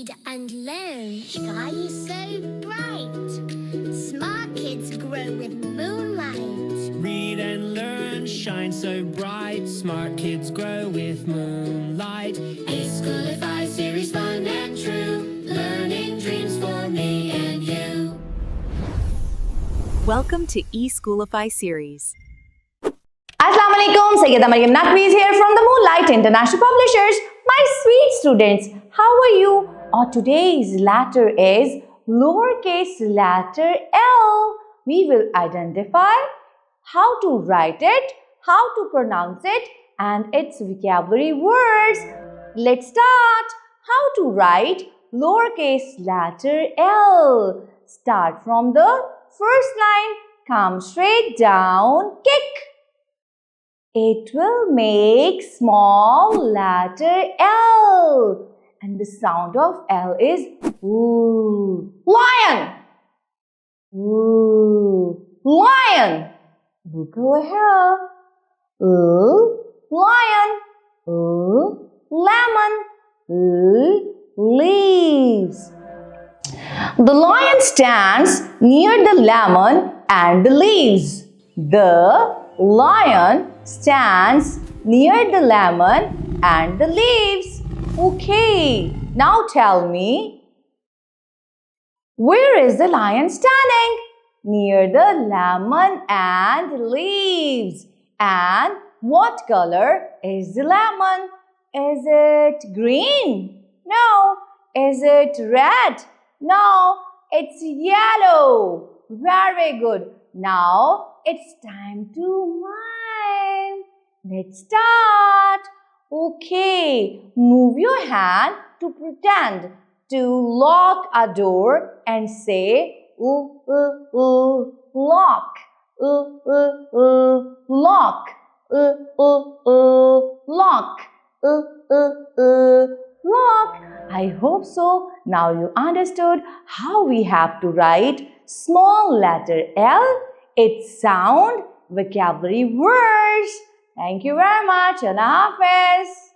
read and learn. Sky is so bright. Smart kids grow with moonlight. Read and learn, shine so bright. Smart kids grow with moonlight. eSchoolify series, fun and true. Learning dreams for me and you. Welcome to eSchoolify series. Assalamu alaikum, Sayyida Maryam Naqvi is here from the Moonlight International Publishers. My sweet students, how are you? Our today's letter is lowercase letter L. We will identify how to write it, how to pronounce it, and its vocabulary words. Let's start. How to write lowercase letter L. Start from the first line. Come straight down. Kick. It will make small letter L. And the sound of L is ooh. Lion. Ooh. Lion. Look over here. Ooh. Lion. Ooh. Lemon. Ooh. Leaves. The lion stands near the lemon and the leaves. The lion stands near the lemon and the leaves. Okay, now tell me, where is the lion standing? Near the lemon and leaves. And what color is the lemon? Is it green? No. Is it red? No, it's yellow. Very good. Now it's time to mime. Let's start. Okay, move your hand to pretend to lock a door and say lock. Lock. Lock. Lock. I hope so. Now you understood how we have to write small letter L, its sound, vocabulary words. Thank you very much. Allah Hafiz.